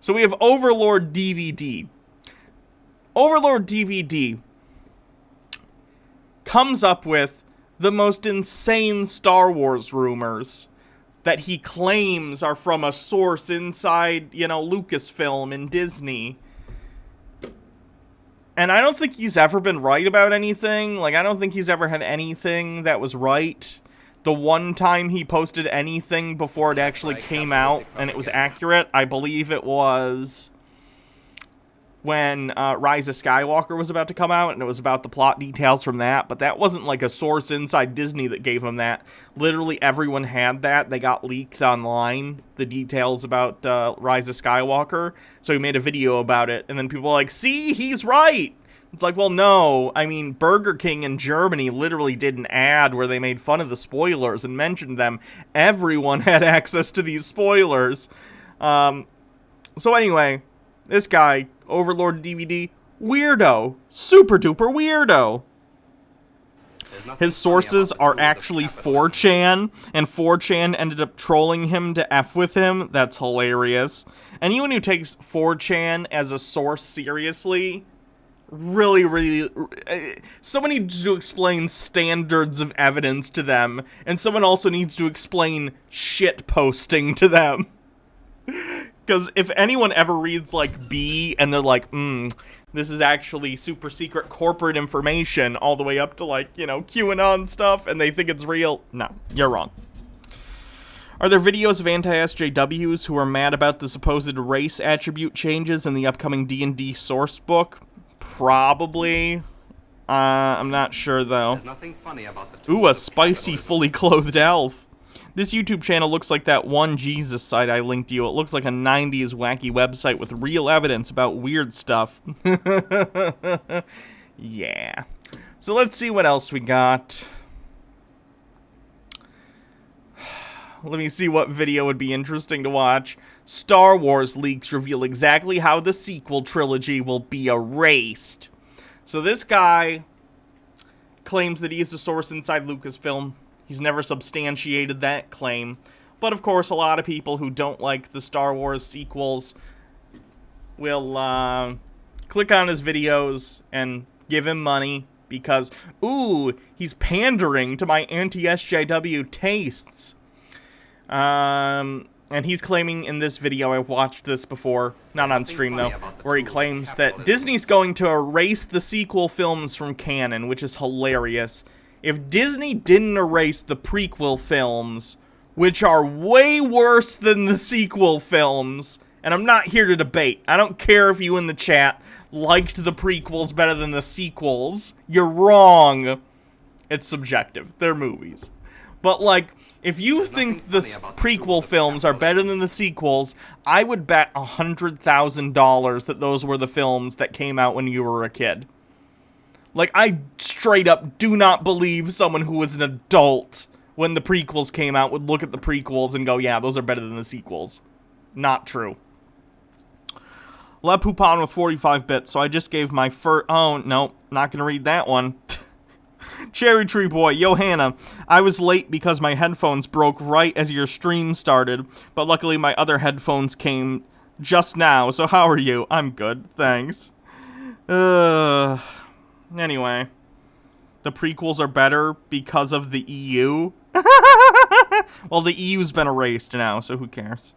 So we have Overlord DVD. Overlord DVD comes up with the most insane Star Wars rumors that he claims are from a source inside, Lucasfilm and Disney. And I don't think he's ever been right about anything. Like, I don't think he's ever had anything that was right. The one time he posted anything before it actually came out and it was accurate, I believe it was when Rise of Skywalker was about to come out, and it was about the plot details from that, but that wasn't like a source inside Disney that gave him that. Literally everyone had that. They got leaked online, the details about Rise of Skywalker, so he made a video about it, and then people were like, see, he's right! It's like, well, no. I mean, Burger King in Germany literally did an ad where they made fun of the spoilers and mentioned them. Everyone had access to these spoilers. So anyway, this guy, Overlord DVD, weirdo. Super duper weirdo. His sources are actually 4chan, and 4chan ended up trolling him to F with him. That's hilarious. Anyone who takes 4chan as a source seriously, really, someone needs to explain standards of evidence to them, and someone also needs to explain shit posting to them. Because if anyone ever reads, like, B, and they're like, this is actually super secret corporate information, all the way up to, like, QAnon stuff, and they think it's real, no, you're wrong. Are there videos of anti-SJWs who are mad about the supposed race attribute changes in the upcoming D&D source book? Probably. I'm not sure, though. There's nothing funny about the Ooh, a spicy, fully clothed elf. This YouTube channel looks like that one Jesus site I linked you. It looks like a 90s wacky website with real evidence about weird stuff. Yeah. So let's see what else we got. Let me see what video would be interesting to watch. Star Wars leaks reveal exactly how the sequel trilogy will be erased. So this guy claims that he is the source inside Lucasfilm. He's never substantiated that claim. But of course, a lot of people who don't like the Star Wars sequels will click on his videos and give him money because, ooh, he's pandering to my anti-SJW tastes. And he's claiming in this video, I've watched this before, not on stream though, where he claims that Disney's going to erase the sequel films from canon, which is hilarious. If Disney didn't erase the prequel films, which are way worse than the sequel films, and I'm not here to debate, I don't care if you in the chat liked the prequels better than the sequels, you're wrong. It's subjective, they're movies. But like, if you think the prequel films are better than the sequels, I would bet $100,000 that those were the films that came out when you were a kid. Like, I straight up do not believe someone who was an adult when the prequels came out would look at the prequels and go, yeah, those are better than the sequels. Not true. Le Poupon with 45 bits, so I just gave my oh, no, not gonna read that one. Cherry Tree Boy, Johanna, I was late because my headphones broke right as your stream started, but luckily my other headphones came just now, so how are you? I'm good, thanks. Anyway, the prequels are better because of the EU? Well, the EU's been erased now, so who cares?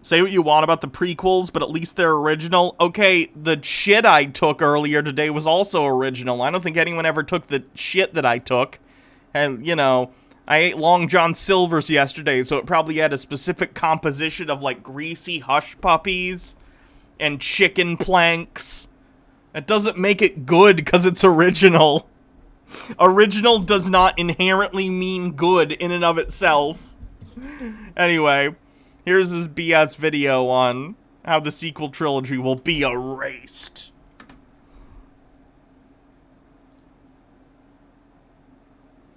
Say what you want about the prequels, but at least they're original. Okay, the shit I took earlier today was also original. I don't think anyone ever took the shit that I took. And, I ate Long John Silver's yesterday, so it probably had a specific composition of, like, greasy hush puppies and chicken planks. That doesn't make it good because it's original. Original does not inherently mean good in and of itself. Anyway, here's this BS video on how the sequel trilogy will be erased.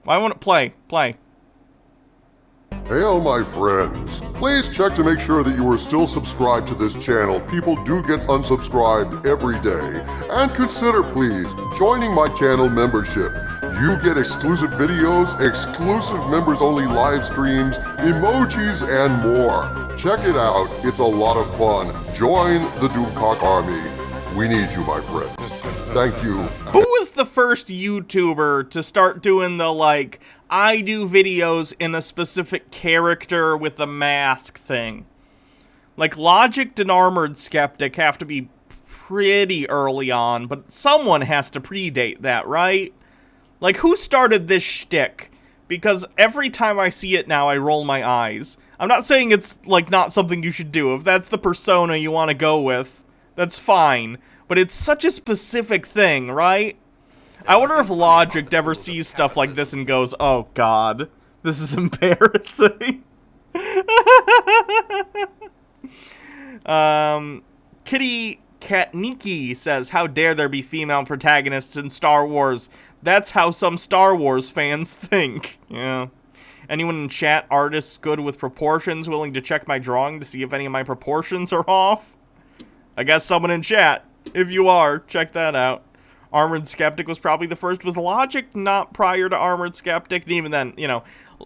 Why won't it play? Play. Hail, my friends. Please check to make sure that you are still subscribed to this channel. People do get unsubscribed every day. And consider, please, joining my channel membership. You get exclusive videos, exclusive members-only live streams, emojis, and more. check it out. It's a lot of fun. Join the Doomcock Army. We need you, my friends. Thank you. Who was the first YouTuber to start doing the, like, I do videos in a specific character with a mask thing? Like, Logic and Armored Skeptic have to be pretty early on, but someone has to predate that, right? Like, who started this shtick? Because every time I see it now, I roll my eyes. I'm not saying it's, like, not something you should do. If that's the persona you want to go with, that's fine. But it's such a specific thing, right? I wonder if Logic ever sees stuff like this and goes, oh god, this is embarrassing. Kitty Katniki says, how dare there be female protagonists in Star Wars? That's how some Star Wars fans think. Yeah. Anyone in chat, artists good with proportions, willing to check my drawing to see if any of my proportions are off? I guess someone in chat. If you are, check that out. Armored Skeptic was probably the first. Was Logic not prior to Armored Skeptic? And even then, you know,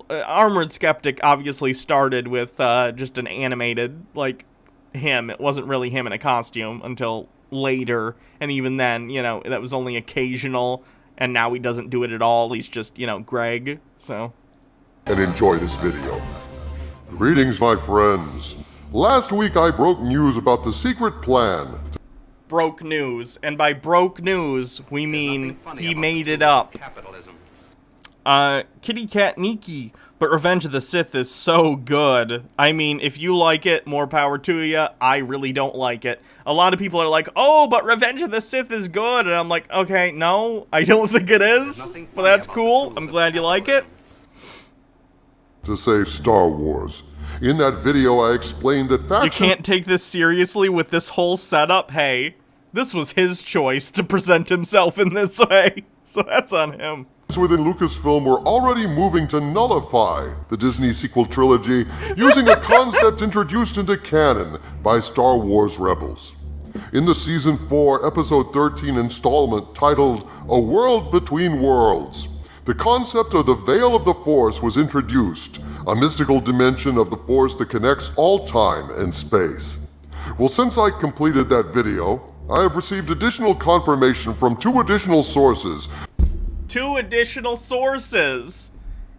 Armored Skeptic obviously started with just an animated, like, him. It wasn't really him in a costume until later. And even then, you know, that was only occasional. And now he doesn't do it at all. He's just, you know, Greg. So. And enjoy this video. Greetings, my friends. Last week I broke news about the secret plan. Broke news, and by broke news we mean he made it up. Kitty Cat Niki, but Revenge of the Sith is so good. I mean, if you like it, more power to you. I really don't like it. A lot of people are like, oh, but Revenge of the Sith is good, and I'm like, okay, no, I don't think it is, but that's cool. I'm glad you like it. To save Star Wars. In that video, I explained that faction... You can't take this seriously with this whole setup. Hey, this was his choice to present himself in this way, so that's on him. Within Lucasfilm were already moving to nullify the Disney sequel trilogy using a concept introduced into canon by Star Wars Rebels. In the Season 4, Episode 13 installment titled A World Between Worlds, the concept of the Veil of the Force was introduced, a mystical dimension of the Force that connects all time and space. Well, since I completed that video, I have received additional confirmation from 2 additional sources. 2 additional sources?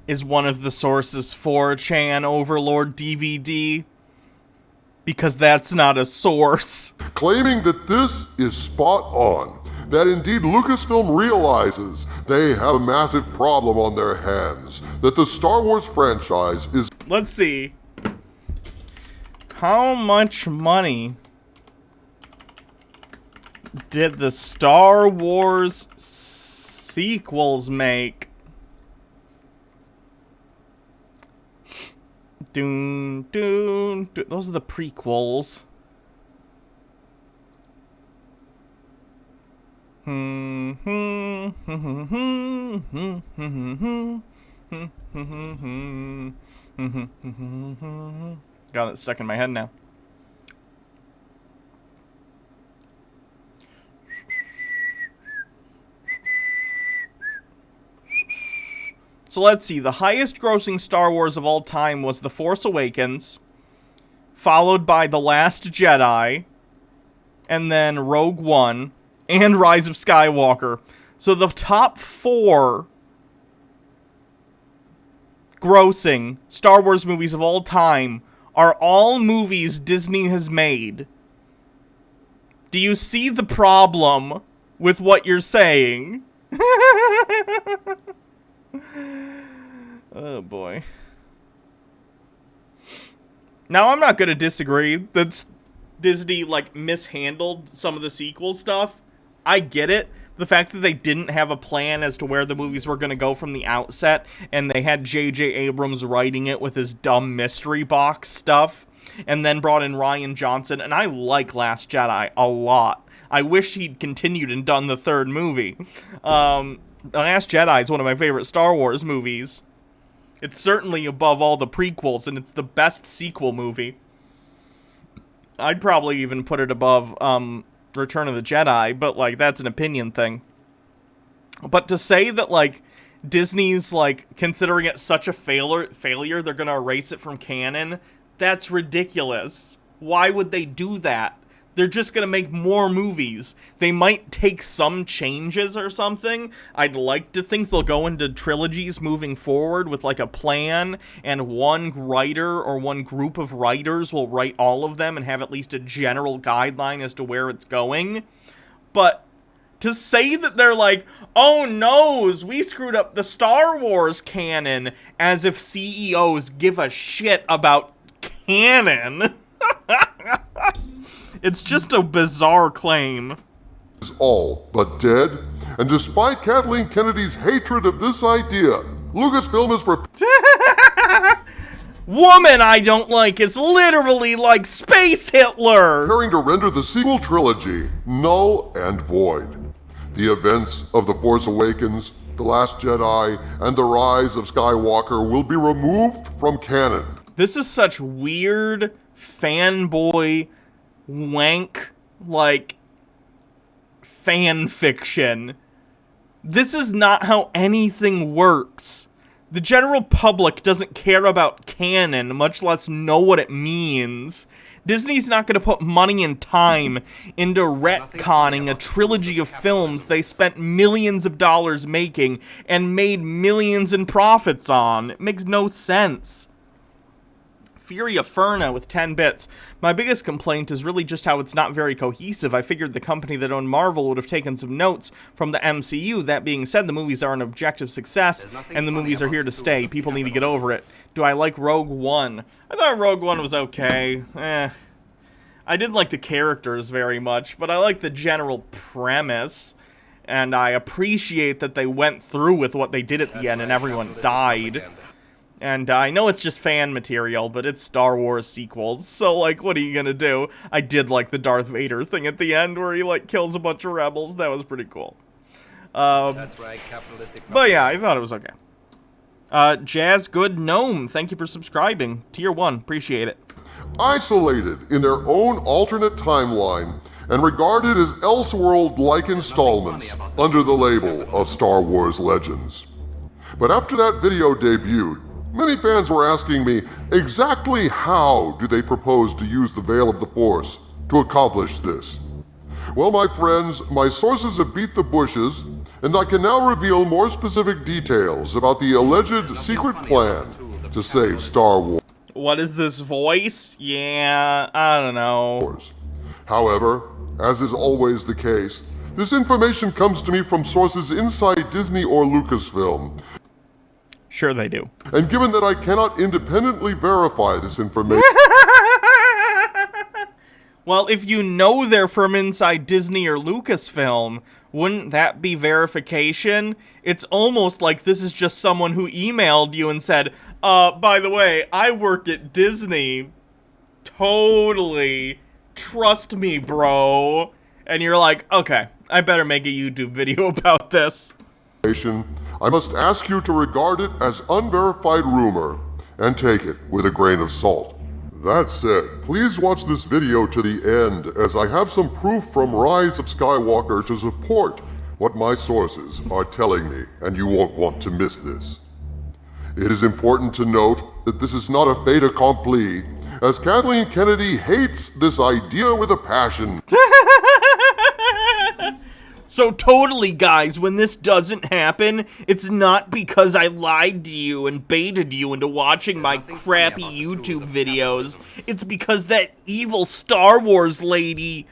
Is one of the sources 4chan Overlord DVD? Because that's not a source. Claiming that this is spot on. That indeed Lucasfilm realizes they have a massive problem on their hands. That the Star Wars franchise is... Let's see. How much money did the Star Wars sequels make? Doon, doon, doon. Those are the prequels. Got it stuck in my head now. So let's see, the highest grossing Star Wars of all time was The Force Awakens, followed by The Last Jedi, and then Rogue One, and Rise of Skywalker. So the top 4 grossing Star Wars movies of all time are all movies Disney has made. Do you see the problem with what you're saying? Oh boy. Now I'm not gonna disagree that Disney like mishandled some of the sequel stuff. I get it. The fact that they didn't have a plan as to where the movies were gonna go from the outset, and they had J.J. Abrams writing it with his dumb mystery box stuff, and then brought in Rian Johnson, and I like Last Jedi a lot. I wish he'd continued and done the 3rd movie. The Last Jedi is one of my favorite Star Wars movies. It's certainly above all the prequels, and it's the best sequel movie. I'd probably even put it above Return of the Jedi, but, like, that's an opinion thing. But to say that, like, Disney's, like, considering it such a failure, they're gonna erase it from canon, That's ridiculous. Why would they do that? They're just gonna make more movies. They might take some changes or something. I'd like to think they'll go into trilogies moving forward with like a plan, and one writer or one group of writers will write all of them and have at least a general guideline as to where it's going. But to say that they're like, oh noes, we screwed up the Star Wars canon, as if CEOs give a shit about canon. It's just a bizarre claim. Is all but dead, and despite Kathleen Kennedy's hatred of this idea, Lucasfilm is Woman I don't like is literally like Space Hitler! preparing to render the sequel trilogy null and void. The events of The Force Awakens, The Last Jedi, and The Rise of Skywalker will be removed from canon. This is such weird fanboy wank, like, fan fiction. This is not how anything works. The general public doesn't care about canon, much less know what it means. Disney's not going to put money and time into retconning a trilogy of films they spent millions of dollars making and made millions in profits on. It makes no sense. Fury Aferna with 10 bits. My biggest complaint is really just how it's not very cohesive. I figured the company that owned Marvel would have taken some notes from the MCU. That being said, the movies are an objective success, and the movies are here to stay. People need to get over it. Do I like Rogue One? I thought Rogue One was okay. I didn't like the characters very much, but I like the general premise. And I appreciate that they went through with what they did at the end and everyone died. And I know it's just fan material, but it's Star Wars sequels, so, like, what are you gonna do? I did like the Darth Vader thing at the end where he, like, kills a bunch of rebels. That was pretty cool. That's right, capitalistic. But yeah, I thought it was okay. Jazz Good Gnome, thank you for subscribing. Tier 1, appreciate it. Isolated in their own alternate timeline and regarded as Elseworld-like installments under the label of Star Wars Legends. But after that video debuted, many fans were asking me exactly how do they propose to use the Veil of the Force to accomplish this. Well, my friends, my sources have beat the bushes, and I can now reveal more specific details about the alleged secret plan to save Star Wars. What is this voice? Yeah, I don't know. However, as is always the case, this information comes to me from sources inside Disney or Lucasfilm. Sure they do. And given that I cannot independently verify this information... Well, if you know they're from inside Disney or Lucasfilm, wouldn't that be verification? It's almost like this is just someone who emailed you and said, by the way, I work at Disney. Totally. Trust me, bro. And you're like, okay, I better make a YouTube video about this. I must ask you to regard it as unverified rumor and take it with a grain of salt. That said, please watch this video to the end as I have some proof from Rise of Skywalker to support what my sources are telling me, and you won't want to miss this. It is important to note that this is not a fait accompli, as Kathleen Kennedy hates this idea with a passion. So totally, guys, when this doesn't happen, it's not because I lied to you and baited you into watching my crappy YouTube videos. It's because that evil Star Wars lady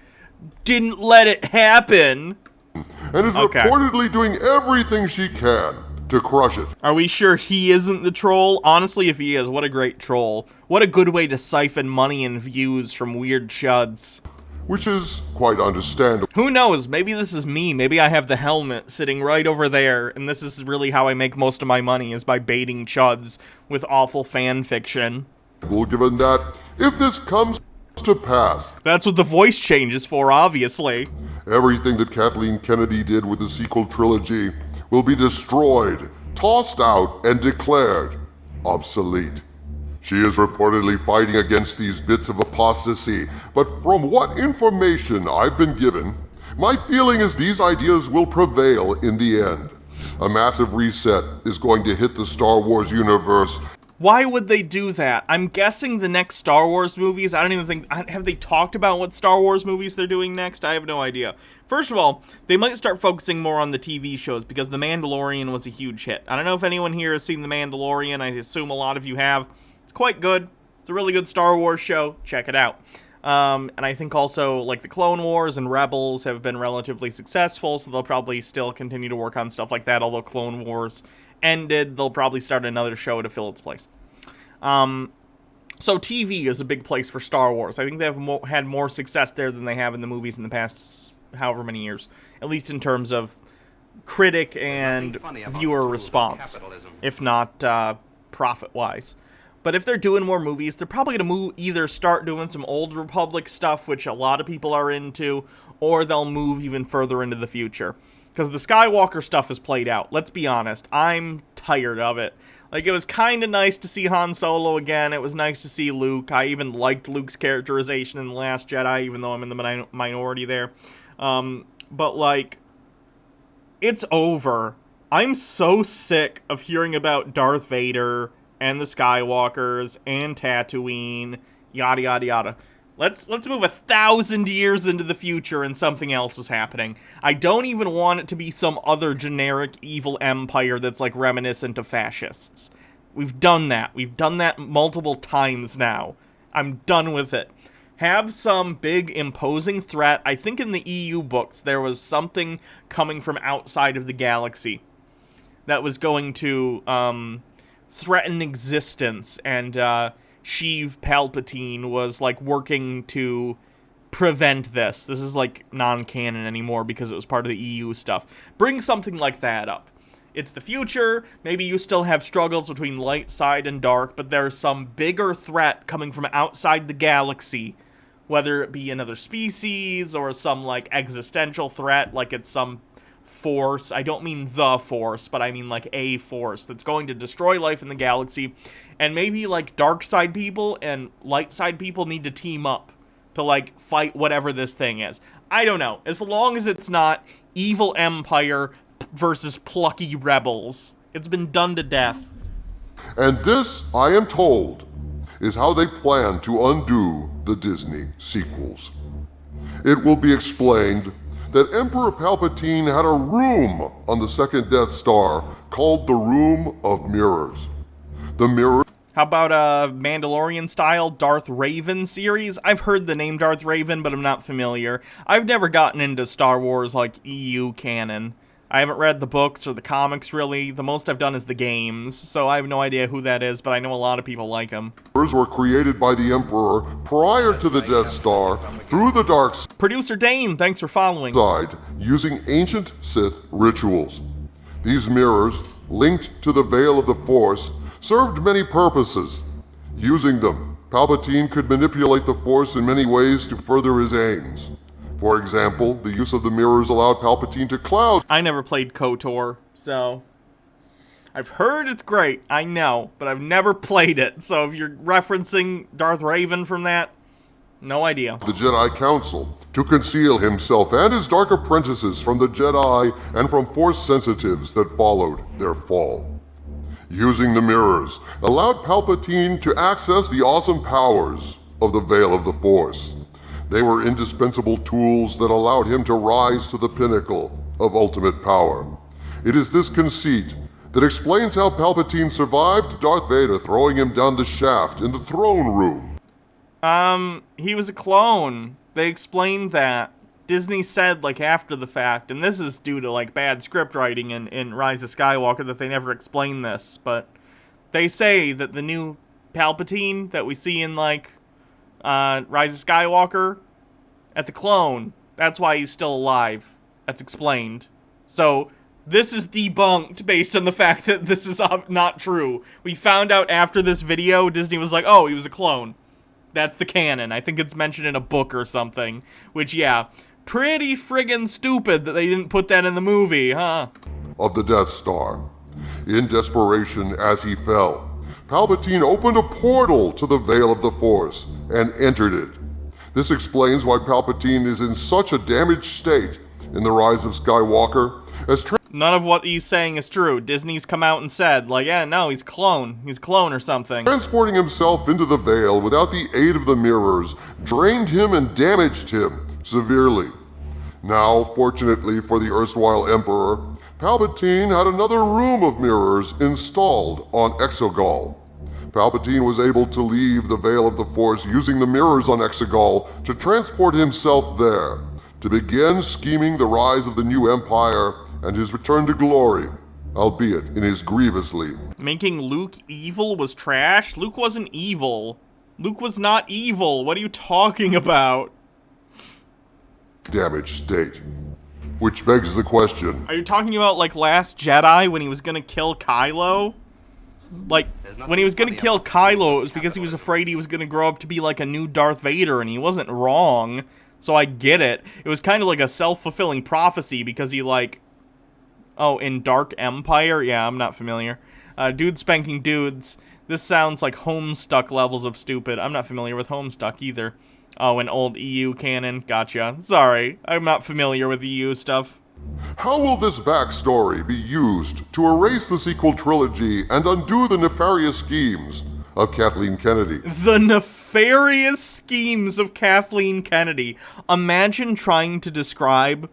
didn't let it happen. And is reportedly doing everything she can to crush it. Are we sure he isn't the troll? Honestly, if he is, what a great troll. What a good way to siphon money and views from weird chuds. Which is quite understandable. Who knows? Maybe this is me. Maybe I have the helmet sitting right over there, and this is really how I make most of my money, is by baiting chuds with awful fan fiction. Well, given that, if this comes to pass... That's what the voice change is for, obviously. Everything that Kathleen Kennedy did with the sequel trilogy will be destroyed, tossed out, and declared obsolete. She is reportedly fighting against these bits of apostasy, but from what information I've been given, my feeling is these ideas will prevail in the end. A massive reset is going to hit the Star Wars universe. Why would they do that? I'm guessing the next Star Wars movies, I don't even think, have they talked about what Star Wars movies they're doing next? I have no idea. First of all, they might start focusing more on the TV shows, because The Mandalorian was a huge hit. I don't know if anyone here has seen The Mandalorian, I assume a lot of you have. It's quite good. It's a really good Star Wars show. Check it out. And I think also, like, the Clone Wars and Rebels have been relatively successful, so they'll probably still continue to work on stuff like that, although Clone Wars ended, they'll probably start another show to fill its place. So TV is a big place for Star Wars. I think they have had more success there than they have in the movies in the past however many years, at least in terms of critic and viewer response, if not profit-wise. But if they're doing more movies, they're probably going to either start doing some Old Republic stuff, which a lot of people are into, or they'll move even further into the future. Because the Skywalker stuff is played out. Let's be honest. I'm tired of it. Like, it was kind of nice to see Han Solo again. It was nice to see Luke. I even liked Luke's characterization in The Last Jedi, even though I'm in the minority there. But, like, it's over. I'm so sick of hearing about Darth Vader and the Skywalkers and Tatooine, yada, yada, yada. Let's move 1,000 years into the future and something else is happening. I don't even want it to be some other generic evil empire that's, like, reminiscent of fascists. We've done that. We've done that multiple times now. I'm done with it. Have some big, imposing threat. I think in the EU books there was something coming from outside of the galaxy that was going to threaten existence, and Sheev Palpatine was, like, working to prevent this. This is, like, non-canon anymore because it was part of the EU stuff. Bring something like that up. It's the future. Maybe you still have struggles between light side and dark, but there's some bigger threat coming from outside the galaxy, whether it be another species or some, like, existential threat, like it's some force. I don't mean the force, but I mean, like, a force that's going to destroy life in the galaxy. And maybe, like, dark side people and light side people need to team up to, like, fight whatever this thing is. I don't know. As long as it's not evil empire versus plucky rebels. It's been done to death. And this, I am told, is how they plan to undo the Disney sequels. It will be explained that Emperor Palpatine had a room on the second Death Star called the Room of Mirrors. The mirror. How about a Mandalorian-style Darth Raven series? I've heard the name Darth Raven, but I'm not familiar. I've never gotten into Star Wars, like, EU canon. I haven't read the books or the comics, really. The most I've done is the games, so I have no idea who that is, but I know a lot of people like him. Were created by the Emperor prior to the Death Star through the dark Producer Dane, thanks for following. side using ancient Sith rituals. These mirrors, linked to the Veil of the Force, served many purposes. Using them, Palpatine could manipulate the Force in many ways to further his aims. For example, the use of the mirrors allowed Palpatine to cloud. I never played KOTOR, so I've heard it's great, I know, but I've never played it. So if you're referencing Darth Raven from that, no idea. The Jedi Council to conceal himself and his dark apprentices from the Jedi and from Force sensitives that followed their fall. Using the mirrors allowed Palpatine to access the awesome powers of the Veil of the Force. They were indispensable tools that allowed him to rise to the pinnacle of ultimate power. It is this conceit that explains how Palpatine survived Darth Vader throwing him down the shaft in the throne room. He was a clone. They explained that. Disney said, like, after the fact, and this is due to, like, bad script writing in Rise of Skywalker, that they never explained this, but they say that the new Palpatine that we see in, like, Rise of Skywalker, that's a clone. That's why he's still alive. That's explained. So, this is debunked based on the fact that this is not true. We found out after this video, Disney was like, oh, he was a clone. That's the canon. I think it's mentioned in a book or something. Which, yeah, pretty friggin' stupid that they didn't put that in the movie, huh? Of the Death Star. In desperation as he fell, Palpatine opened a portal to the Veil of the Force and entered it. This explains why Palpatine is in such a damaged state in The Rise of Skywalker, as None of what he's saying is true. Disney's come out and said, like, yeah, no, he's clone. He's a clone or something. Transporting himself into the Veil without the aid of the mirrors drained him and damaged him severely. Now, fortunately for the erstwhile Emperor, Palpatine had another room of mirrors installed on Exegol. Palpatine was able to leave the Veil of the Force using the mirrors on Exegol to transport himself there, to begin scheming the rise of the new Empire and his return to glory, albeit in his grievously. Making Luke evil was trash? Luke wasn't evil. Luke was not evil. What are you talking about? Damaged state. Which begs the question. Are you talking about, like, Last Jedi when he was gonna kill Kylo? Like, when he was gonna kill Kylo, it was because he was afraid he was gonna grow up to be, like, a new Darth Vader, and he wasn't wrong. So I get it. It was kind of like a self-fulfilling prophecy because he, like... Oh, in Dark Empire? Yeah, I'm not familiar. Dude spanking dudes. This sounds like Homestuck levels of stupid. I'm not familiar with Homestuck either. Oh, an old EU canon. Gotcha. Sorry, I'm not familiar with EU stuff. How will this backstory be used to erase the sequel trilogy and undo the nefarious schemes of Kathleen Kennedy? The nefarious schemes of Kathleen Kennedy. Imagine trying to describe,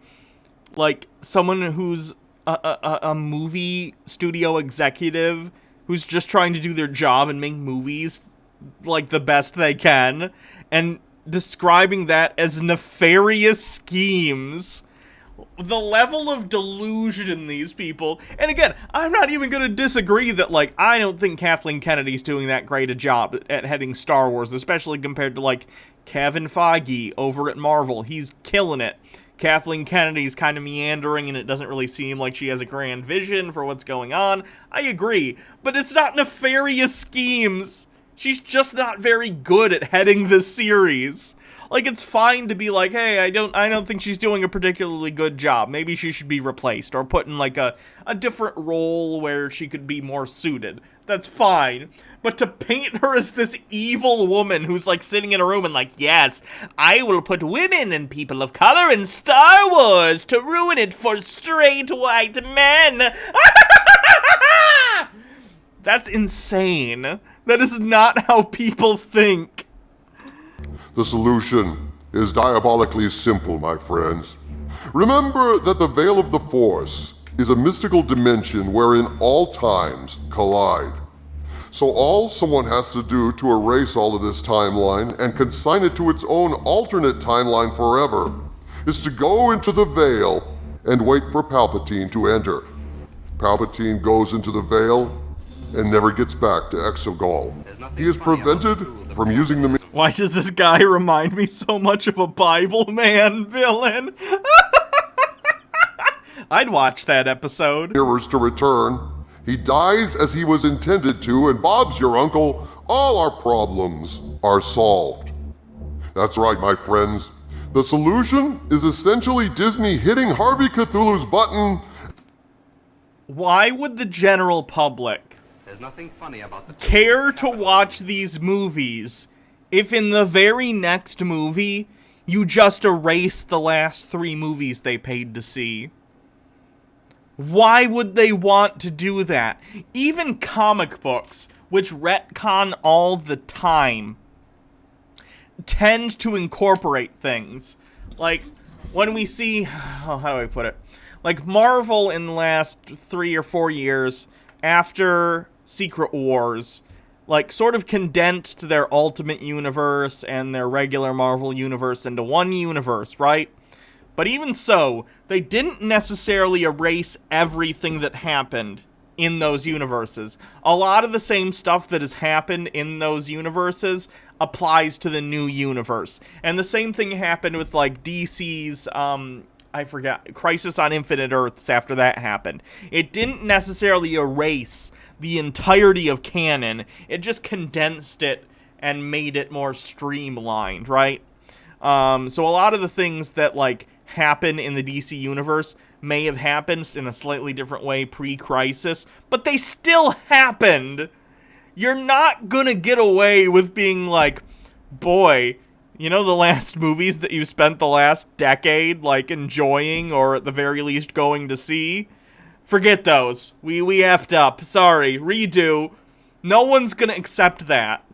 like, someone who's a movie studio executive who's just trying to do their job and make movies, like, the best they can, and describing that as nefarious schemes. The level of delusion in these people, and again, I'm not even gonna disagree that, like, I don't think Kathleen Kennedy's doing that great a job at heading Star Wars, especially compared to, like, Kevin Feige over at Marvel. He's killing it. Kathleen Kennedy's kind of meandering, and it doesn't really seem like she has a grand vision for what's going on. I agree, but it's not nefarious schemes. She's just not very good at heading this series. Like, it's fine to be like, hey, I don't think she's doing a particularly good job. Maybe she should be replaced or put in, like, a different role where she could be more suited. That's fine. But to paint her as this evil woman who's, like, sitting in a room and like, yes, I will put women and people of color in Star Wars to ruin it for straight white men. That's insane. That is not how people think. The solution is diabolically simple, my friends. Remember that the Veil of the Force is a mystical dimension wherein all times collide. So all someone has to do to erase all of this timeline and consign it to its own alternate timeline forever is to go into the Veil and wait for Palpatine to enter. Palpatine goes into the Veil and never gets back to Exegol. He is prevented from using the... Why does this guy remind me so much of a Bible Man villain? I'd watch that episode. ...mirrors to return. He dies as he was intended to, and Bob's your uncle. All our problems are solved. That's right, my friends. The solution is essentially Disney hitting Harvey Cthulhu's button. Why would the general public There's nothing funny about the care to watch these movies if in the very next movie you just erase the last 3 movies they paid to see? Why would they want to do that? Even comic books, which retcon all the time, tend to incorporate things. Like, when we see... Oh, how do I put it? Like, Marvel in the last 3 or 4 years, after Secret Wars, like, sort of condensed their Ultimate Universe and their regular Marvel Universe into one universe, right? But even so, they didn't necessarily erase everything that happened in those universes. A lot of the same stuff that has happened in those universes applies to the new universe. And the same thing happened with, like, DC's, I forgot, Crisis on Infinite Earths after that happened. It didn't necessarily erase the entirety of canon. It just condensed it and made it more streamlined, right? So a lot of the things that, like, happen in the DC universe may have happened in a slightly different way pre-Crisis, but they still happened. You're not gonna get away with being like, boy, you know the last movies that you spent the last decade, like, enjoying or at the very least going to see? Forget those. We effed up. Sorry. Redo. No one's gonna accept that.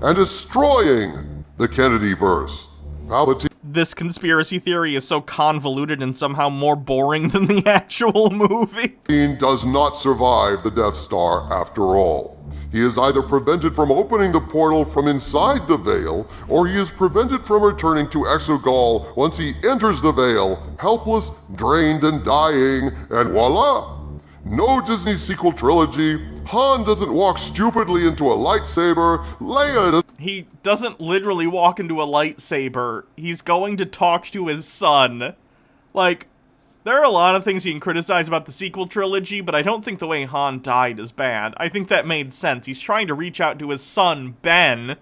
And destroying the Kennedy-verse. Palpatine This conspiracy theory is so convoluted and somehow more boring than the actual movie. does not survive the Death Star after all. He is either prevented from opening the portal from inside the Veil, or he is prevented from returning to Exegol once he enters the Veil, helpless, drained, and dying, and voila! No Disney sequel trilogy, Han doesn't walk stupidly into a lightsaber, Leia does He doesn't literally walk into a lightsaber. He's going to talk to his son. Like, there are a lot of things you can criticize about the sequel trilogy, but I don't think the way Han died is bad. I think that made sense. He's trying to reach out to his son, Ben,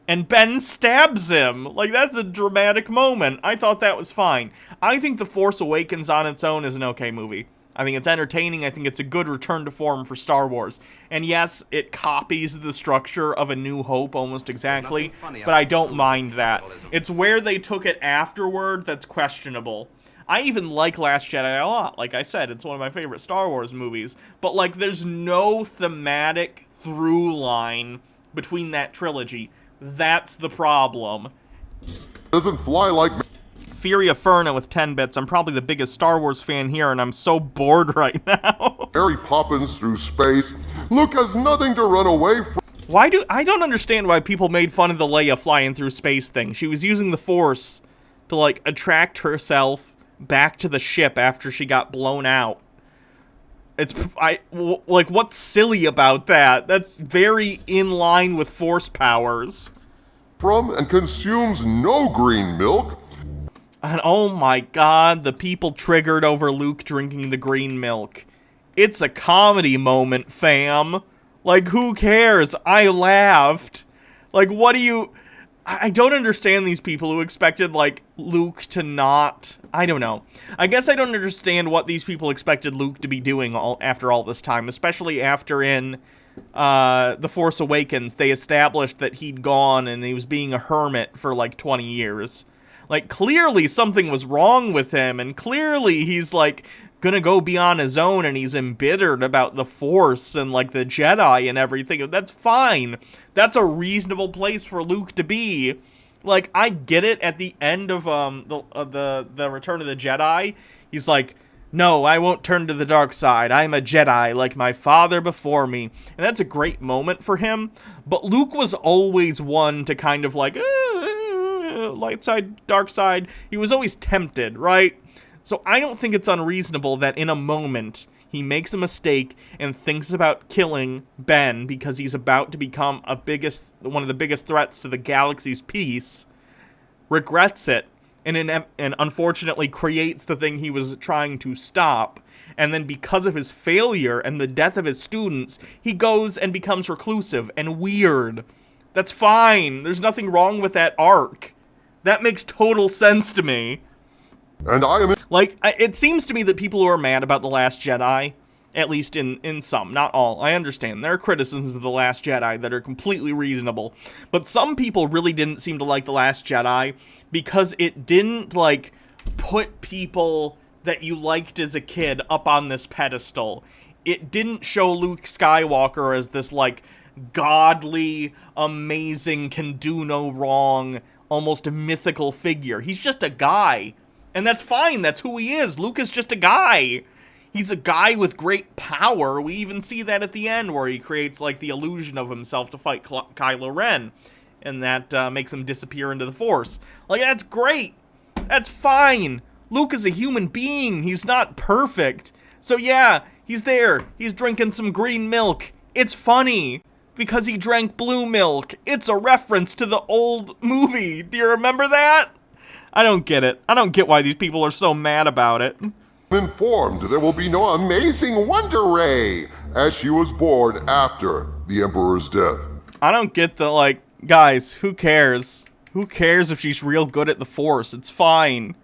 and Ben stabs him. Like, that's a dramatic moment. I thought that was fine. I think The Force Awakens on its own is an okay movie. I think it's entertaining. I think it's a good return to form for Star Wars. And yes, it copies the structure of A New Hope almost exactly, but I don't mind that. It's where they took it afterward that's questionable. I even like Last Jedi a lot. Like I said, it's one of my favorite Star Wars movies. But, like, there's no thematic through line between that trilogy. That's the problem. doesn't fly like Furia Ferna with 10 bits. I'm probably the biggest Star Wars fan here, and I'm so bored right now. Mary Poppins through space. Luke has nothing to run away from. I don't understand why people made fun of the Leia flying through space thing. She was using the Force to, like, attract herself back to the ship after she got blown out. Like, what's silly about that? That's very in line with Force powers. And consumes no green milk. And oh my god, the people triggered over Luke drinking the green milk. It's a comedy moment, fam. Like, who cares? I laughed. Like, what do you... I don't understand these people who expected, like, Luke to not... I don't know. I guess I don't understand what these people expected Luke to be doing after all this time, especially after in The Force Awakens, they established that he'd gone and he was being a hermit for, like, 20 years. Like, clearly something was wrong with him, and clearly he's, like, gonna go be on his own, and he's embittered about the Force and, like, the Jedi and everything. That's fine. That's a reasonable place for Luke to be. Like, I get it at the end of the Return of the Jedi. He's like, no, I won't turn to the dark side. I'm a Jedi like my father before me. And that's a great moment for him. But Luke was always one to kind of like, light side, dark side. He was always tempted, right? So I don't think it's unreasonable that in a moment he makes a mistake and thinks about killing Ben because he's about to become one of the biggest threats to the galaxy's peace, regrets it, and unfortunately creates the thing he was trying to stop. And then because of his failure and the death of his students, he goes and becomes reclusive and weird. That's fine. There's nothing wrong with that arc. That makes total sense to me. And I am... Like, it seems to me that people who are mad about The Last Jedi, at least in some, not all, I understand. There are criticisms of The Last Jedi that are completely reasonable. But some people really didn't seem to like The Last Jedi because it didn't, like, put people that you liked as a kid up on this pedestal. It didn't show Luke Skywalker as this, like, godly, amazing, can do no wrong, almost mythical figure. He's just a guy. And that's fine. That's who he is. Luke is just a guy. He's a guy with great power. We even see that at the end where he creates, like, the illusion of himself to fight Kylo Ren. And that makes him disappear into the Force. Like, that's great. That's fine. Luke is a human being. He's not perfect. So yeah, he's there. He's drinking some green milk. It's funny. Because he drank blue milk. It's a reference to the old movie. Do you remember that? I don't get it. I don't get why these people are so mad about it. Informed there will be no amazing Wonder Rey, as she was born after the Emperor's death. I don't get the, like, guys, who cares? Who cares if she's real good at the Force? It's fine.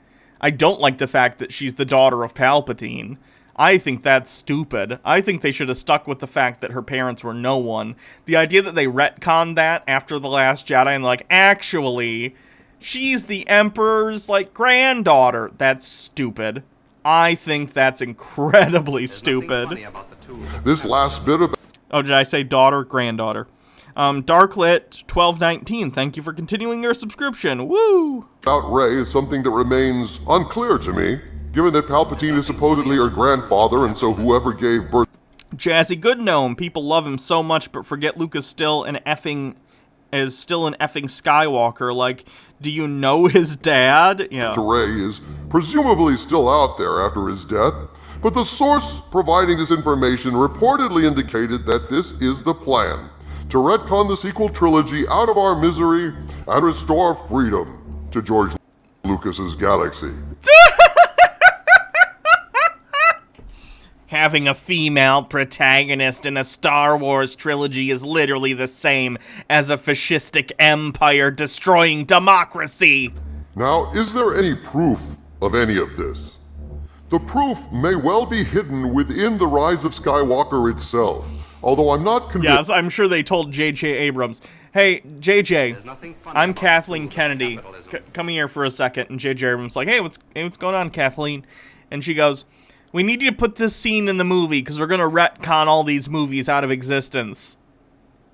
I don't like the fact that she's the daughter of Palpatine. I think that's stupid. I think they should have stuck with the fact that her parents were no one. The idea that they retconned that after The Last Jedi and, like, actually, she's the Emperor's, like, granddaughter. That's stupid. I think that's incredibly There's nothing stupid. funny about the tools of This last bit of Oh, did I say daughter? Granddaughter. Darklit 1219, thank you for continuing your subscription. Woo! about Rey is something that remains unclear to me, given that Palpatine is supposedly her grandfather, and so whoever gave birth Jazzy Good Gnome, people love him so much but forget Luke is still an effing Skywalker. Like, do you know his dad? Yeah. to Rey is presumably still out there after his death, but the source providing this information reportedly indicated that this is the plan, to retcon the sequel trilogy out of our misery and restore freedom to George Lucas's galaxy. Having a female protagonist in a Star Wars trilogy is literally the same as a fascistic empire destroying democracy. Now, is there any proof of any of this? The proof may well be hidden within the Rise of Skywalker itself, although I'm not convinced. Yes, I'm sure they told J.J. Abrams, hey, J.J., There's nothing funny I'm about Kathleen the tools of Kennedy. capitalism. Come here for a second. And J.J. Abrams like, hey, what's going on, Kathleen? And she goes, we need you to put this scene in the movie because we're going to retcon all these movies out of existence.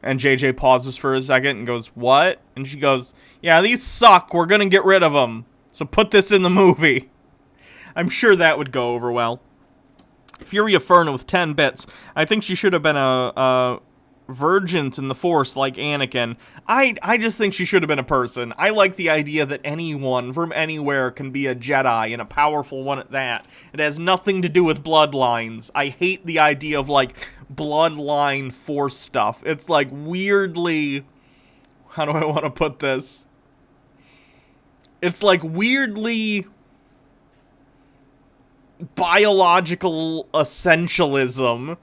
And J.J. pauses for a second and goes, what? And she goes, yeah, these suck. We're going to get rid of them. So put this in the movie. I'm sure that would go over well. Furia Fern with 10 bits. I think she should have been a virgin in the Force like Anakin. I just think she should have been a person. I like the idea that anyone from anywhere can be a Jedi, and a powerful one at that. It has nothing to do with bloodlines. I hate the idea of, like, bloodline Force stuff. It's, like, weirdly... How do I want to put this? It's, like, weirdly... biological essentialism.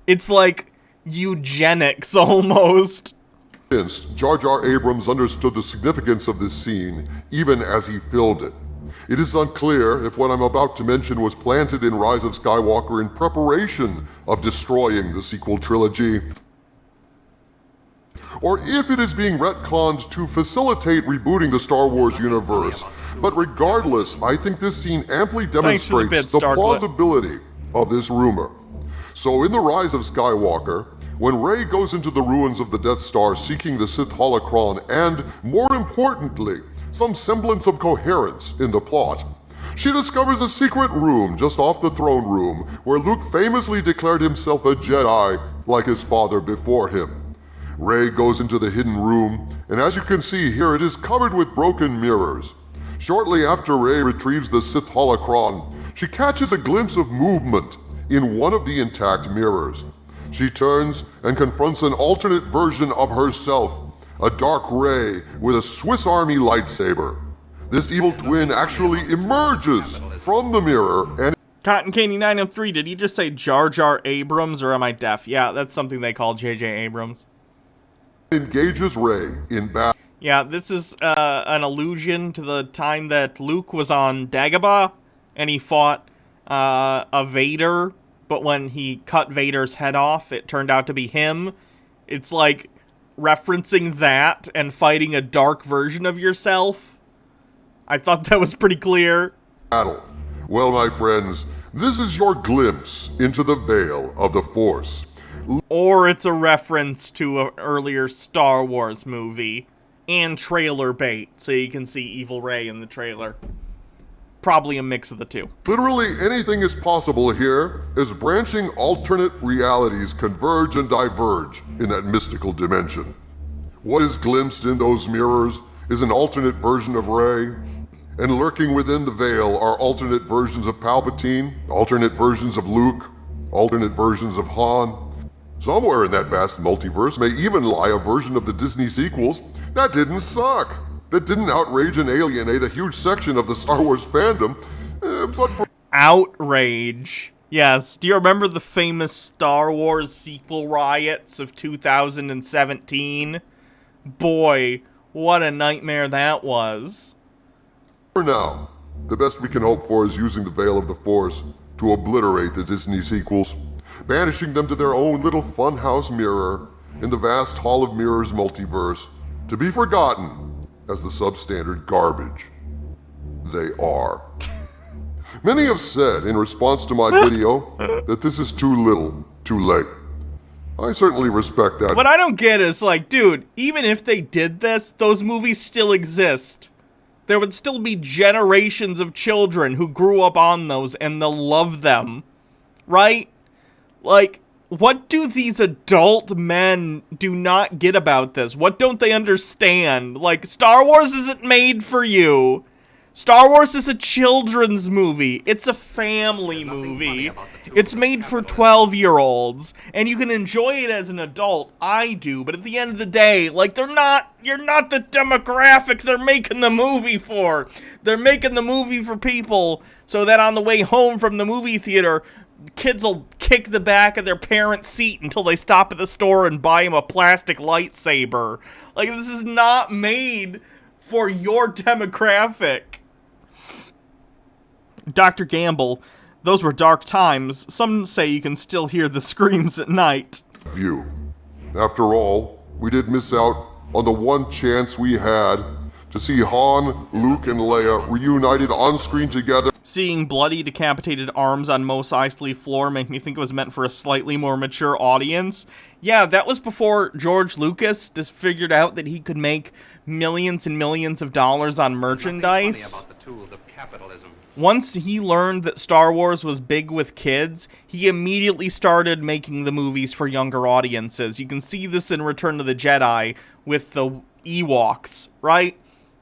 It's like eugenics almost. Jar Jar Abrams understood the significance of this scene even as he filmed it. It is unclear if what I'm about to mention was planted in Rise of Skywalker in preparation of destroying the sequel trilogy, or if it is being retconned to facilitate rebooting the Star Wars universe. But regardless, I think this scene amply demonstrates bits, the Darklit. plausibility of this rumor. So in the Rise of Skywalker, when Rey goes into the ruins of the Death Star seeking the Sith holocron and, more importantly, some semblance of coherence in the plot, she discovers a secret room just off the throne room where Luke famously declared himself a Jedi like his father before him. Rey goes into the hidden room, and as you can see here, it is covered with broken mirrors. Shortly after Rey retrieves the Sith holocron, she catches a glimpse of movement in one of the intact mirrors. She turns and confronts an alternate version of herself, a Dark Rey with a Swiss Army lightsaber. This evil twin actually emerges from the mirror and Cotton Candy 903, did he just say Jar Jar Abrams, or am I deaf? Yeah, that's something they call J.J. Abrams. engages Rey in battle. Yeah, this is an allusion to the time that Luke was on Dagobah, and he fought a Vader, but when he cut Vader's head off, it turned out to be him. It's like referencing that and fighting a dark version of yourself. I thought that was pretty clear. Well, my friends, this is your glimpse into the veil of the Force. Or it's a reference to an earlier Star Wars movie. And trailer bait, so you can see Evil Rey in the trailer. Probably a mix of the two. Literally anything is possible here as branching alternate realities converge and diverge in that mystical dimension. What is glimpsed in those mirrors is an alternate version of Rey, and lurking within the veil are alternate versions of Palpatine, alternate versions of Luke, alternate versions of Han. Somewhere in that vast multiverse may even lie a version of the Disney sequels that didn't suck, that didn't outrage and alienate a huge section of the Star Wars fandom, but for Outrage. Yes, do you remember the famous Star Wars sequel riots of 2017? Boy, what a nightmare that was. now, the best we can hope for is using the veil of the Force to obliterate the Disney sequels, banishing them to their own little funhouse mirror in the vast Hall of Mirrors multiverse, to be forgotten as the substandard garbage they are. Many have said in response to my video that this is too little, too late. I certainly respect that. What I don't get is, like, dude, even if they did this, those movies still exist. There would still be generations of children who grew up on those and they'll love them. Right? Like, what do these adult men do not get about this? What don't they understand? Like, Star Wars isn't made for you. Star Wars is a children's movie. It's a family movie. It's made for 12-year-olds, and you can enjoy it as an adult. I do, but at the end of the day, like, you're not the demographic they're making the movie for. They're making the movie for people so that on the way home from the movie theater, kids will kick the back of their parents' seat until they stop at the store and buy them a plastic lightsaber. Like, this is not made for your demographic. Dr. Gamble, those were dark times. Some say you can still hear the screams at night. View. After all, we did miss out on the one chance we had to see Han, Luke, and Leia reunited on screen together. Seeing bloody, decapitated arms on Mos Eisley floor make me think it was meant for a slightly more mature audience. Yeah, that was before George Lucas just figured out that he could make millions and millions of dollars on merchandise. About the tools of capitalism. Once he learned that Star Wars was big with kids, he immediately started making the movies for younger audiences. You can see this in Return of the Jedi with the Ewoks, right?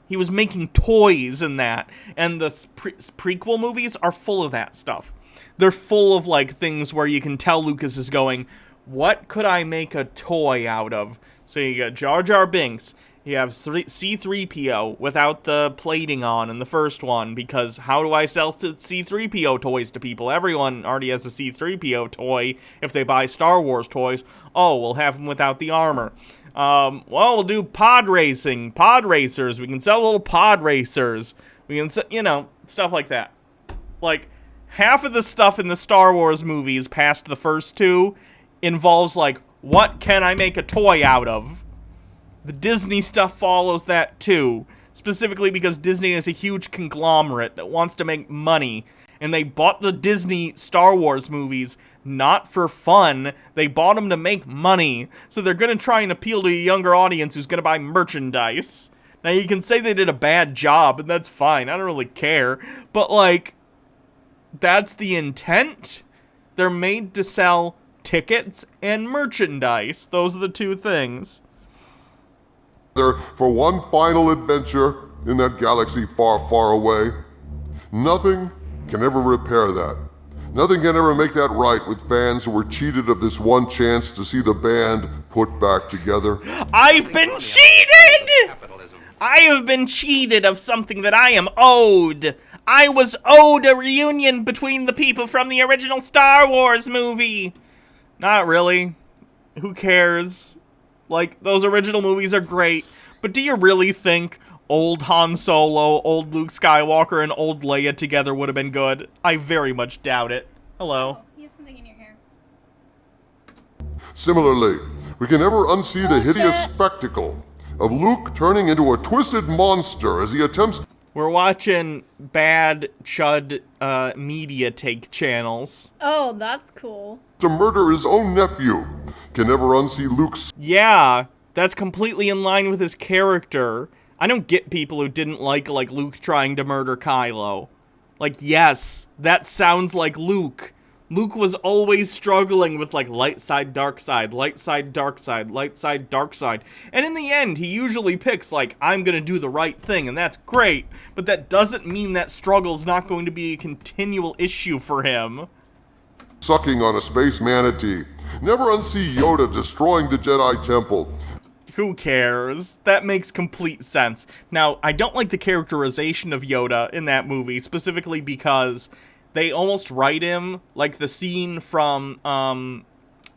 He was making toys in that, and the prequel movies are full of that stuff. They're full of, like, things where you can tell Lucas is going, what could I make a toy out of? So you got Jar Jar Binks. You have C-3PO without the plating on in the first one, because how do I sell C-3PO toys to people? Everyone already has a C-3PO toy if they buy Star Wars toys. Oh, we'll have them without the armor. Well, we'll do pod racing, pod racers. We can sell little pod racers. We can, you know, stuff like that. Like, half of the stuff in the Star Wars movies past the first two involves, like, what can I make a toy out of? The Disney stuff follows that too, specifically because Disney is a huge conglomerate that wants to make money, and they bought the Disney Star Wars movies not for fun. They bought them to make money, so they're going to try and appeal to a younger audience who's going to buy merchandise. Now, you can say they did a bad job, and that's fine. I don't really care, but, like, that's the intent. They're made to sell tickets and merchandise. Those are the two things. For one final adventure in that galaxy far, far away. Nothing can ever repair that. Nothing can ever make that right with fans who were cheated of this one chance to see the band put back together. I've been cheated! I have been cheated of something that I am owed. I was owed a reunion between the people from the original Star Wars movie. Not really. Who cares? Like, those original movies are great, but do you really think old Han Solo, old Luke Skywalker, and old Leia together would have been good? I very much doubt it. Hello. Oh, you have something in your hair. Similarly, we can never unsee the hideous spectacle of Luke turning into a twisted monster as he attempts... We're watching bad chud media take channels. Oh, that's cool. ...to murder his own nephew. Can never unsee Luke's... Yeah, that's completely in line with his character. I don't get people who didn't like Luke trying to murder Kylo. Like, yes, that sounds like Luke. Luke was always struggling with, like, light side, dark side, light side, dark side, light side, dark side. And in the end, he usually picks, like, I'm gonna do the right thing, and that's great. But that doesn't mean that struggle's not going to be a continual issue for him. ...sucking on a space manatee. Never unsee Yoda destroying the Jedi Temple. Who cares? That makes complete sense. Now, I don't like the characterization of Yoda in that movie, specifically because they almost write him like the scene from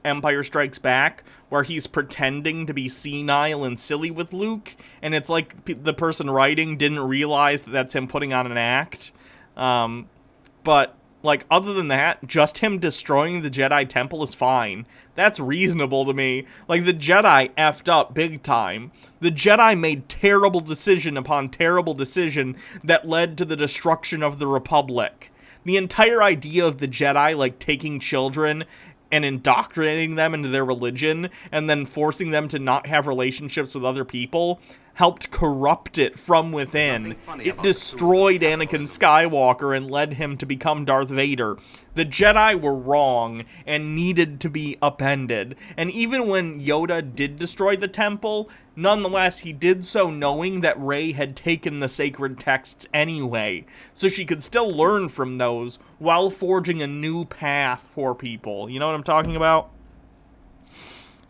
Empire Strikes Back, where he's pretending to be senile and silly with Luke, and it's like the person writing didn't realize that that's him putting on an act. But, like, other than that, just him destroying the Jedi Temple is fine. That's reasonable to me. Like, the Jedi effed up big time. The Jedi made terrible decision upon terrible decision that led to the destruction of the Republic. The entire idea of the Jedi, like, taking children and indoctrinating them into their religion and then forcing them to not have relationships with other people helped corrupt it from within. It destroyed Anakin Skywalker and led him to become Darth Vader. The Jedi were wrong and needed to be upended. And even when Yoda did destroy the temple, nonetheless, he did so knowing that Rey had taken the sacred texts anyway, so she could still learn from those while forging a new path for people. You know what I'm talking about?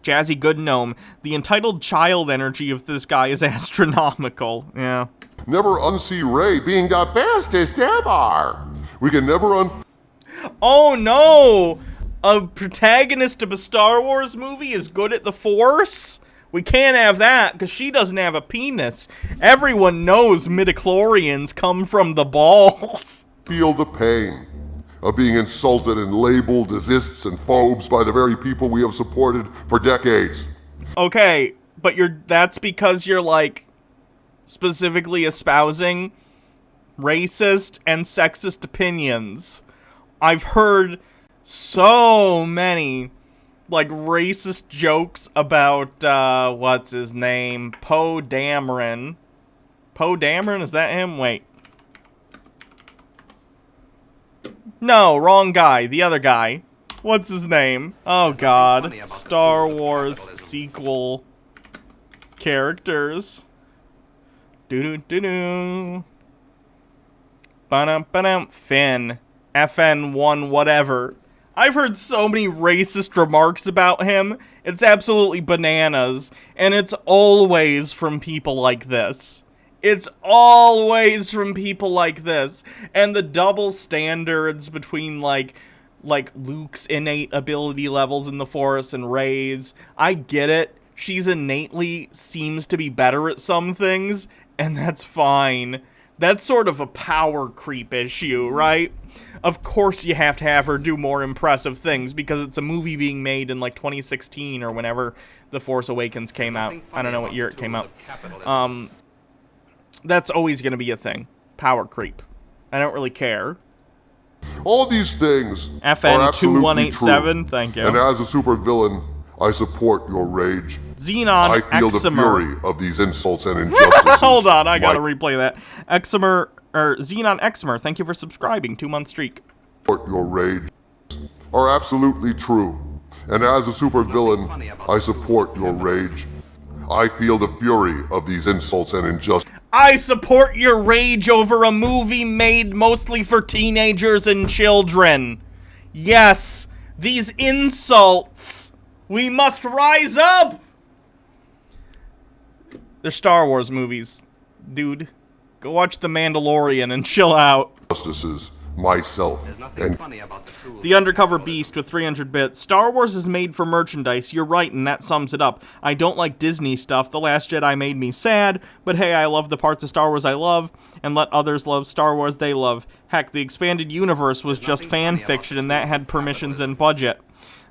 Jazzy Good Gnome, the entitled child energy of this guy is astronomical. Yeah. Never unsee Rey being the bestest ever. We can never Oh no! A protagonist of a Star Wars movie is good at the Force? We can't have that, because she doesn't have a penis. Everyone knows midichlorians come from the balls. feel the pain of being insulted and labeled as ists and phobes by the very people we have supported for decades. Okay, but that's because you're, like, specifically espousing racist and sexist opinions. I've heard so many, like, racist jokes about, what's his name? Poe Dameron. Poe Dameron? Is that him? Wait. No, wrong guy. The other guy. What's his name? Oh, God. Star Wars sequel characters. Doo-doo-doo-doo. Ba-dum-ba-dum. Finn. FN1 whatever. I've heard so many racist remarks about him. It's absolutely bananas. And it's always from people like this. It's always from people like this. And the double standards between, like Luke's innate ability levels in the Force and Rey's. I get it. She's innately seems to be better at some things, and that's fine. That's sort of a power creep issue, right? Of course you have to have her do more impressive things, because it's a movie being made in, like, 2016 or whenever The Force Awakens came out. I don't know what year it came out. That's always going to be a thing. Power creep. I don't really care. All these things FN are absolutely 2187, true. thank you. And as a supervillain, I support your rage. Xenon I feel Eximer. the fury of these insults and injustices. Hold on, I gotta replay that. Xenon Eximer, thank you for subscribing. 2-month streak. Support your rage are absolutely true. And as a supervillain, I support your rage. I feel the fury of these insults and injustices. I support your rage over a movie made mostly for teenagers and children. Yes, these insults. We must rise up! They're Star Wars movies, dude. Go watch The Mandalorian and chill out. Justices, myself, and The Undercover Beast with 300 bits. Star Wars is made for merchandise. You're right, and that sums it up. I don't like Disney stuff. The Last Jedi made me sad, but hey, I love the parts of Star Wars I love, and let others love Star Wars they love. Heck, the expanded universe was just fan fiction, and that had permissions and budget.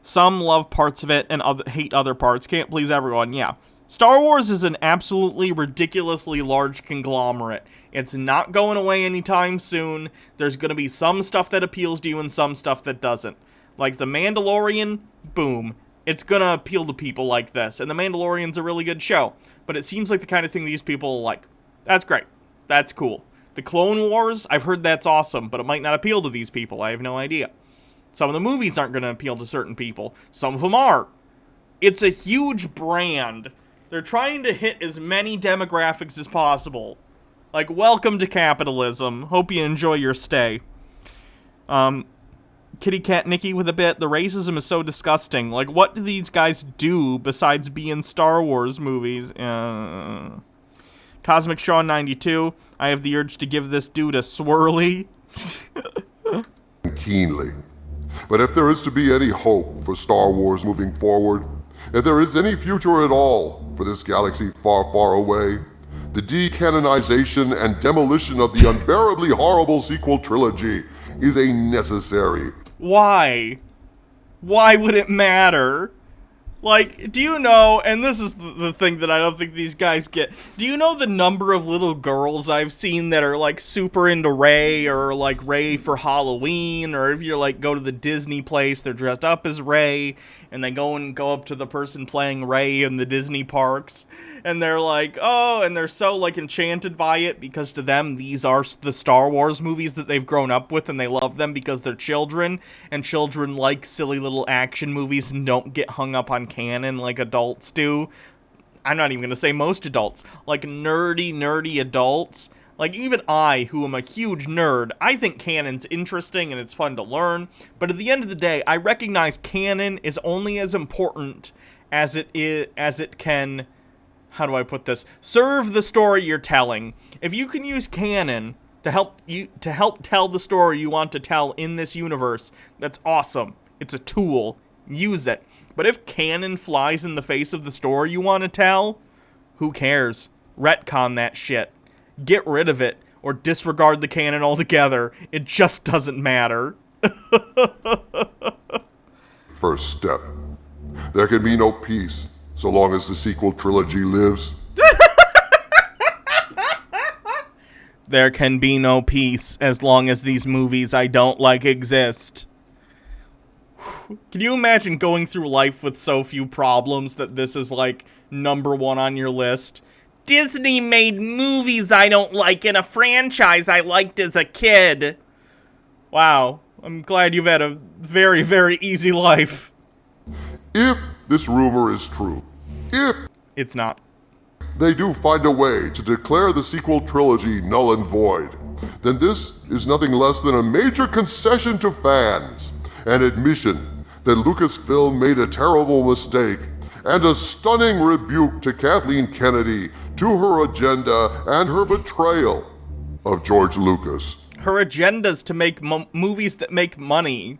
Some love parts of it and hate other parts. Can't please everyone, yeah. Star Wars is an absolutely ridiculously large conglomerate. It's not going away anytime soon. There's going to be some stuff that appeals to you and some stuff that doesn't. Like The Mandalorian, boom. It's going to appeal to people like this. And The Mandalorian's a really good show. But it seems like the kind of thing these people like. That's great. That's cool. The Clone Wars, I've heard that's awesome, but it might not appeal to these people. I have no idea. Some of the movies aren't going to appeal to certain people. Some of them are. It's a huge brand. They're trying to hit as many demographics as possible. Like, welcome to capitalism. Hope you enjoy your stay. Kitty Cat Nikki with a bit. The racism is so disgusting. Like, what do these guys do besides be in Star Wars movies? Cosmic Shaw 92. I have the urge to give this dude a swirly. keenly. But if there is to be any hope for Star Wars moving forward, if there is any future at all for this galaxy far, far away, the decanonization and demolition of the unbearably horrible sequel trilogy is a necessary. Why? Why would it matter? Like, do you know, and this is the thing that I don't think these guys get, do you know the number of little girls I've seen that are, like, super into Rey, or, like, Rey for Halloween, or if you're, like, go to the Disney place, they're dressed up as Rey, and they go up to the person playing Rey in the Disney parks, and they're like, oh, and they're so, like, enchanted by it, because to them, these are the Star Wars movies that they've grown up with, and they love them because they're children, and children like silly little action movies and don't get hung up on canon like adults do. I'm not even gonna say most adults, like nerdy adults. Like, even I, who am a huge nerd, I think canon's interesting and it's fun to learn, but at the end of the day, I recognize canon is only as important as it can, how do I put this, serve the story you're telling. If you can use canon to help tell the story you want to tell in this universe, that's awesome. It's a tool. Use it. But if canon flies in the face of the story you want to tell, who cares? Retcon that shit. Get rid of it, or disregard the canon altogether. It just doesn't matter. First step. There can be no peace so long as the sequel trilogy lives. There can be no peace as long as these movies I don't like exist. Can you imagine going through life with so few problems that this is, like, #1 on your list? Disney made movies I don't like in a franchise I liked as a kid. Wow. I'm glad you've had a very, very easy life. If this rumor is true, if It's not. they do find a way to declare the sequel trilogy null and void, then this is nothing less than a major concession to fans, an admission that Lucasfilm made a terrible mistake, and a stunning rebuke to Kathleen Kennedy, to her agenda and her betrayal of George Lucas. Her agenda's to make movies that make money.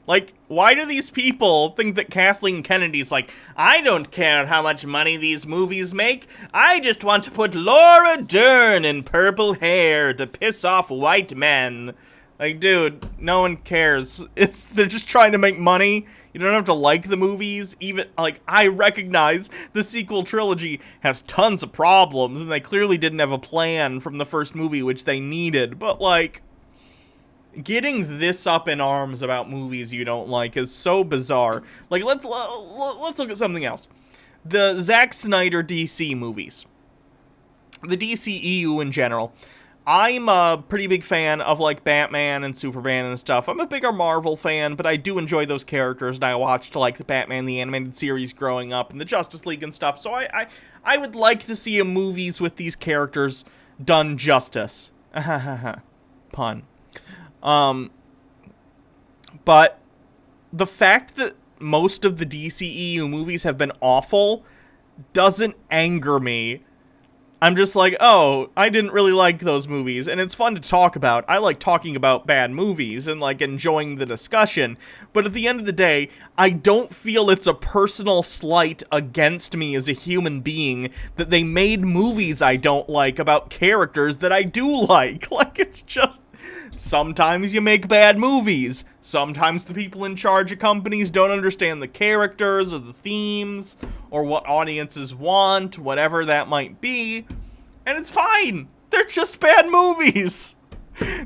Like, why do these people think that Kathleen Kennedy's like, I don't care how much money these movies make, I just want to put Laura Dern in purple hair to piss off white men. Like, dude, no one cares. They're just trying to make money. You don't have to like the movies. Even, like, I recognize the sequel trilogy has tons of problems, and they clearly didn't have a plan from the first movie, which they needed. But, like, getting this up in arms about movies you don't like is so bizarre. Like, let's look at something else. The Zack Snyder DC movies. The DCEU in general. I'm a pretty big fan of, like, Batman and Superman and stuff. I'm a bigger Marvel fan, but I do enjoy those characters, and I watched, like, the Batman the Animated Series growing up, and the Justice League and stuff, so I would like to see movies with these characters done justice. Pun. But the fact that most of the DCEU movies have been awful doesn't anger me. I'm just like, oh, I didn't really like those movies, and it's fun to talk about. I like talking about bad movies and, like, enjoying the discussion, but at the end of the day, I don't feel it's a personal slight against me as a human being that they made movies I don't like about characters that I do like. Like, it's just, sometimes you make bad movies. Sometimes the people in charge of companies don't understand the characters or the themes or what audiences want, whatever that might be. And it's fine. They're just bad movies.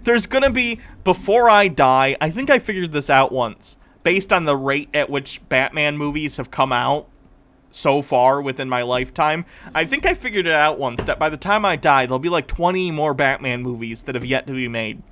There's gonna be, before I die, I think I figured this out once, based on the rate at which Batman movies have come out so far within my lifetime. I think I figured it out once, that by the time I die, there'll be like 20 more Batman movies that have yet to be made.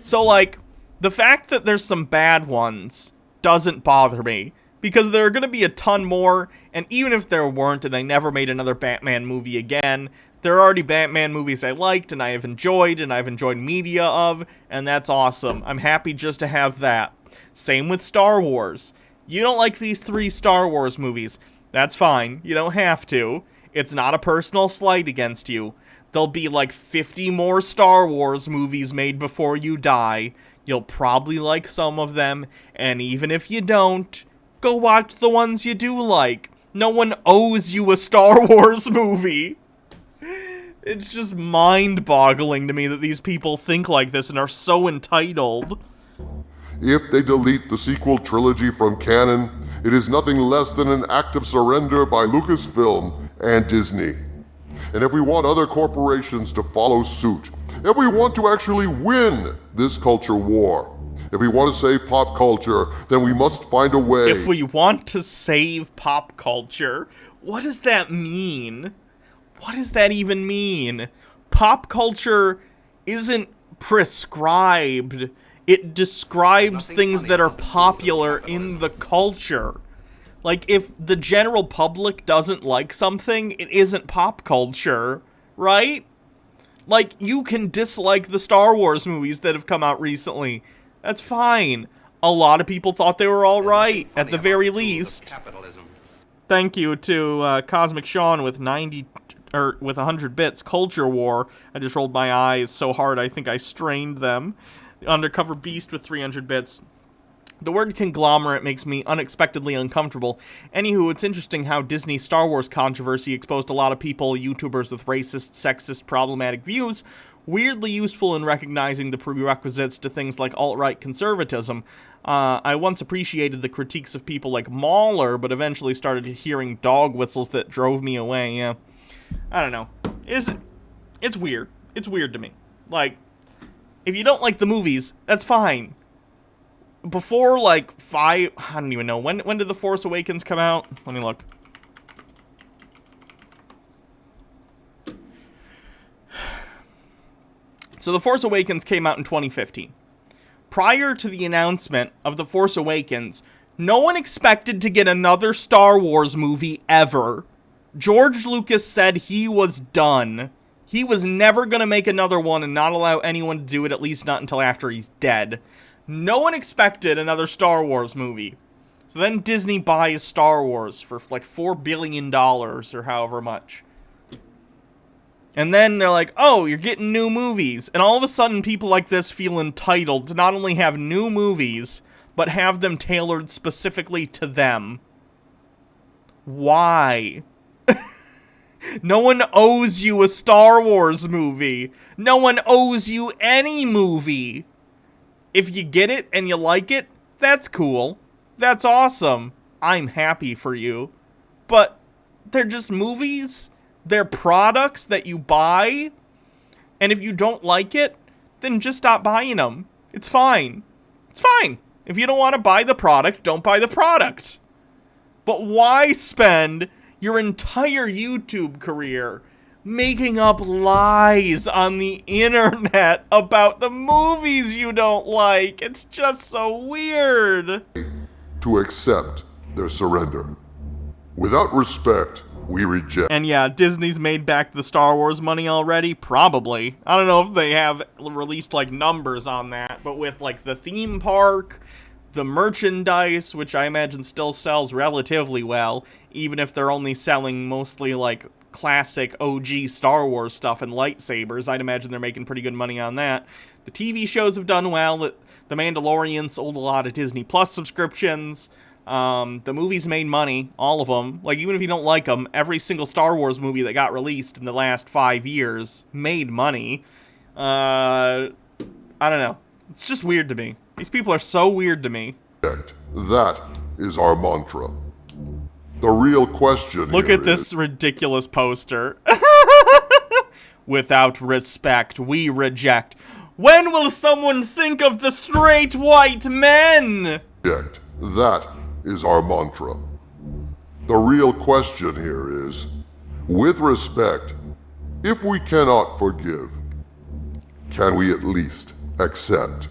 So, like, the fact that there's some bad ones doesn't bother me, because there are going to be a ton more, and even if there weren't and they never made another Batman movie again, there are already Batman movies I liked and I have enjoyed and I've enjoyed media of, and that's awesome. I'm happy just to have that. Same with Star Wars. You don't like these 3 Star Wars movies. That's fine. You don't have to. It's not a personal slight against you. There'll be like 50 more Star Wars movies made before you die. You'll probably like some of them, and even if you don't, go watch the ones you do like. No one owes you a Star Wars movie. It's just mind-boggling to me that these people think like this and are so entitled. If they delete the sequel trilogy from canon, It is nothing less than an act of surrender by Lucasfilm and Disney. And if we want other corporations to follow suit, if we want to actually win this culture war, if we want to save pop culture, then we must find a way. If we want to save pop culture, what does that mean? What does that even mean? Pop culture isn't prescribed. It describes things that are popular in the culture. Like, if the general public doesn't like something, it isn't pop culture, right? Like, you can dislike the Star Wars movies that have come out recently. That's fine. A lot of people thought they were all right, at the very least. Thank you to Cosmic Sean with 100 bits. Culture War. I just rolled my eyes so hard I think I strained them. The Undercover Beast with 300 bits. The word conglomerate makes me unexpectedly uncomfortable. Anywho, it's interesting how Disney's Star Wars controversy exposed a lot of people, YouTubers with racist, sexist, problematic views, weirdly useful in recognizing the prerequisites to things like alt-right conservatism. I once appreciated the critiques of people like Mauler, but eventually started hearing dog whistles that drove me away, yeah. I don't know. It's weird. It's weird to me. Like, if you don't like the movies, that's fine. Before, like, I don't even know. When did The Force Awakens come out? Let me look. So The Force Awakens came out in 2015. Prior to the announcement of The Force Awakens, no one expected to get another Star Wars movie ever. George Lucas said he was done. He was never going to make another one and not allow anyone to do it, at least not until after he's dead. No one expected another Star Wars movie. So then Disney buys Star Wars for like $4 billion or however much. And then they're like, oh, you're getting new movies. And all of a sudden people like this feel entitled to not only have new movies, but have them tailored specifically to them. Why? No one owes you a Star Wars movie. No one owes you any movie. If you get it and you like it, that's cool. That's awesome. I'm happy for you. But they're just movies. They're products that you buy. And if you don't like it, then just stop buying them. It's fine. It's fine. If you don't want to buy the product, don't buy the product. But why spend your entire YouTube career making up lies on the internet about the movies you don't like? It's just so weird. To accept their surrender. Without respect, we reject. And yeah, Disney's made back the Star Wars money already? Probably. I don't know if they have released like numbers on that, but with like the theme park, the merchandise, which I imagine still sells relatively well, even if they're only selling mostly like classic OG Star Wars stuff and lightsabers, I'd imagine they're making pretty good money on that. The TV shows have done well. The Mandalorian sold a lot of Disney Plus subscriptions. The movies made money, all of them. Like, even if you don't like them, every single Star Wars movie that got released in the last 5 years made money. I don't know. It's just weird to me. These people are so weird to me. That is our mantra. The real question Look here at this ridiculous poster. Without respect, we reject. When will someone think of the straight white men? That is our mantra. The real question here is, with respect, if we cannot forgive, can we at least accept?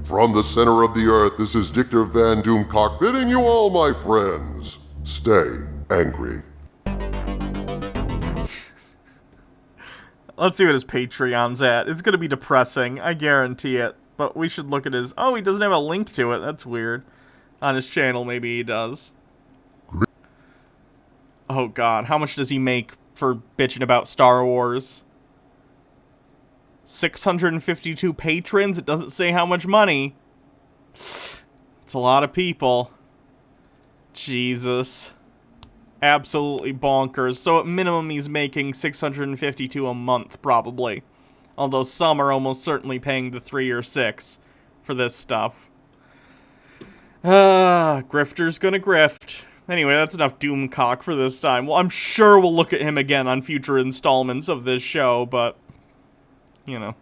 From the center of the earth, this is Dictor Van Doomcock bidding you all, my friends, stay angry. Let's see what his Patreon's at. It's gonna be depressing, I guarantee it. But we should look at his... Oh, he doesn't have a link to it. That's weird. On his channel, maybe he does. Oh god, how much does he make for bitching about Star Wars? 652 patrons? It doesn't say how much money. It's a lot of people. Jesus. Absolutely bonkers. So at minimum he's making 652 a month, probably. Although some are almost certainly paying the 3 or 6 for this stuff. Grifter's gonna grift. Anyway, that's enough Doomcock for this time. Well, I'm sure we'll look at him again on future installments of this show, but, you know.